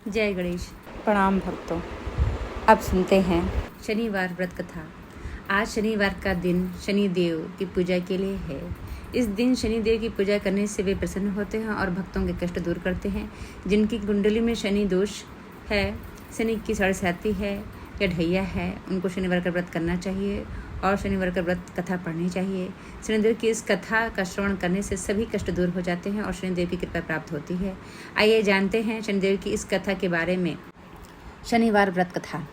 जय गणेश। प्रणाम भक्तों। अब सुनते हैं शनिवार व्रत कथा। आज शनिवार का दिन शनिदेव की पूजा के लिए है। इस दिन शनिदेव की पूजा करने से वे प्रसन्न होते हैं और भक्तों के कष्ट दूर करते हैं। जिनकी कुंडली में शनि दोष है, शनि की साढ़े है या ढैया है, उनको शनिवार का व्रत करना चाहिए और शनिवार का व्रत कथा पढ़नी चाहिए। शनिदेव की इस कथा का श्रवण करने से सभी कष्ट दूर हो जाते हैं और शनिदेव की कृपा प्राप्त होती है। आइए जानते हैं शनिदेव की इस कथा के बारे में। शनिवार व्रत कथा।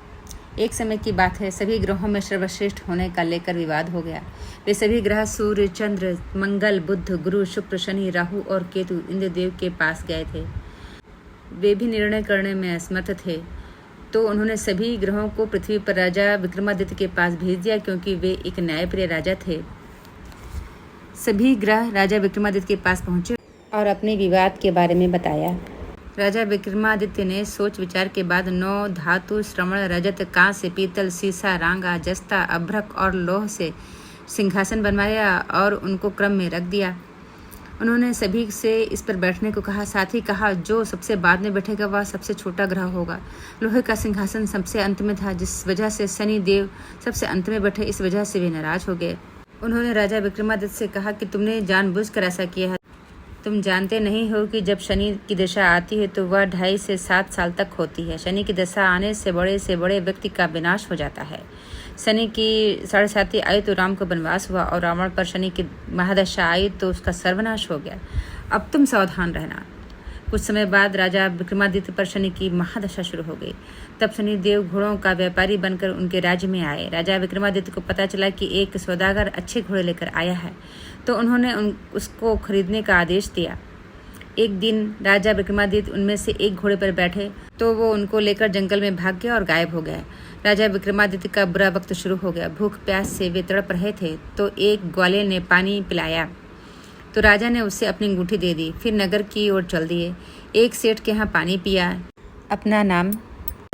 एक समय की बात है, सभी ग्रहों में सर्वश्रेष्ठ होने का लेकर विवाद हो गया। वे सभी ग्रह सूर्य, चंद्र, मंगल, बुध, गुरु, शुक्र, शनि, राहु और केतु इंद्रदेव के पास गए थे। वे भी निर्णय करने में असमर्थ थे, तो उन्होंने सभी ग्रहों को पृथ्वी पर राजा विक्रमादित्य के पास भेज दिया, क्योंकि वे एक न्यायप्रिय राजा थे। सभी ग्रह राजा विक्रमादित्य के पास पहुंचे और अपने विवाद के बारे में बताया। राजा विक्रमादित्य ने सोच विचार के बाद 9 धातु, श्रवण, रजत, कांस्य, पीतल, सीसा, रांगा, जस्ता, अभ्रक और लौह से सिंहासन बनवाया और उनको क्रम में रख दिया। उन्होंने सभी से इस पर बैठने को कहा। साथ ही कहा, जो सबसे बाद में बैठेगा वह सबसे छोटा ग्रह होगा। लोहे का सिंहासन सबसे अंत में था, जिस वजह से शनि देव सबसे अंत में बैठे। इस वजह से वे नाराज हो गए। उन्होंने राजा विक्रमादित्य से कहा कि तुमने जानबूझकर ऐसा किया है। तुम जानते नहीं हो कि जब शनि की दशा आती है तो वह 2.5 से 7 साल तक होती है। शनि की दशा आने से बड़े व्यक्ति का विनाश हो जाता है। शनि की 7.5 आई तो राम को वनवास हुआ और रावण पर शनि की महादशा आई तो उसका सर्वनाश हो गया। अब तुम सावधान रहना। कुछ समय बाद राजा विक्रमादित्य पर शनि की महादशा शुरू हो गई। तब शनि देव घोड़ों का व्यापारी बनकर उनके राज्य में आए। राजा विक्रमादित्य को पता चला कि एक सौदागर अच्छे घोड़े लेकर आया है, तो उन्होंने उसको खरीदने का आदेश दिया। एक दिन राजा विक्रमादित्य उनमें से एक घोड़े पर बैठे तो वो उनको लेकर जंगल में भाग गया और गायब हो गया। राजा विक्रमादित्य का बुरा वक्त शुरू हो गया। भूख प्यास से वे तड़प रहे थे, तो एक ग्वाले ने पानी पिलाया तो राजा ने उसे अपनी अंगूठी दे दी। फिर नगर की ओर चल दिए। एक सेठ के यहाँ पानी पिया। अपना नाम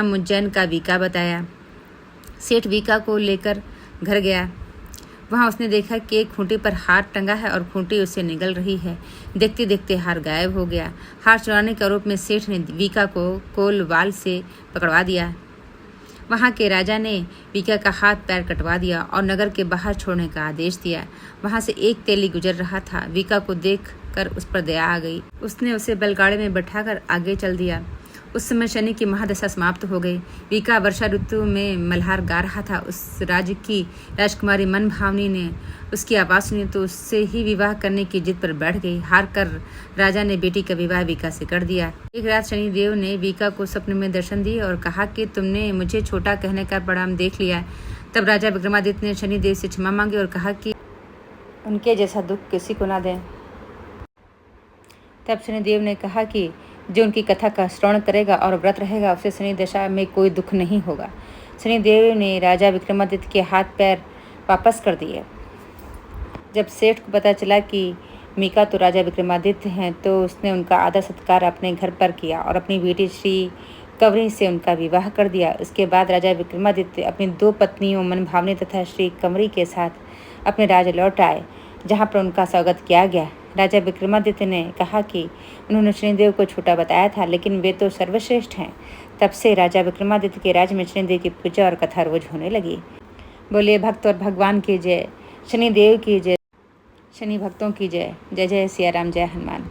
उज्जैन का वीका बताया। सेठ वीका को लेकर घर गया। वहाँ उसने देखा कि एक खूंटी पर हार टंगा है और खूंटी उससे निगल रही है। देखते देखते हार गायब हो गया। हार चुराने के आरोप में सेठ ने वीका को कोलवाल से पकड़वा दिया। वहाँ के राजा ने वीका का हाथ पैर कटवा दिया और नगर के बाहर छोड़ने का आदेश दिया। वहाँ से एक तेली गुजर रहा था। वीका को देख कर उस पर दया आ गई। उसने उसे बैलगाड़ी में बैठाकर आगे चल दिया। उस समय शनि की महादशा समाप्त हो गई। वीका वर्षा ऋतु में मल्हार गा रहा था। उस राज्य की राजकुमारी मन भावनी ने उसकी आवाज़ सुनी तो उससे ही विवाह करने की जिद पर बैठ गई। हार कर राजा ने बेटी का विवाह वीका से कर दिया। एक रात शनिदेव ने वीका को स्वप्न में दर्शन दिए और कहा कि तुमने मुझे छोटा कहने का परिणाम देख लिया। तब राजा विक्रमादित्य ने शनिदेव से क्षमा मांगी और कहा कि उनके जैसा दुख किसी को ना दें। तब शनिदेव ने कहा कि जो उनकी कथा का श्रवण करेगा और व्रत रहेगा उसे शनि दशा में कोई दुख नहीं होगा। शनिदेव ने राजा विक्रमादित्य के हाथ पैर वापस कर दिए। जब सेठ को पता चला कि मीका तो राजा विक्रमादित्य हैं, तो उसने उनका आदर सत्कार अपने घर पर किया और अपनी बेटी श्री कंवरी से उनका विवाह कर दिया। उसके बाद राजा विक्रमादित्य अपनी 2 पत्नियों मनभावनी तथा श्री कंवरी के साथ अपने राज्य लौट आए, जहाँ पर उनका स्वागत किया गया। राजा विक्रमादित्य ने कहा कि उन्होंने शनिदेव को छोटा बताया था, लेकिन वे तो सर्वश्रेष्ठ हैं। तब से राजा विक्रमादित्य के राज्य में शनिदेव की पूजा और कथा रोज होने लगी। बोलिए भक्त और भगवान की जय, शनिदेव की जय, शनि भक्तों की जय। जय जय सिया राम, जय हनुमान।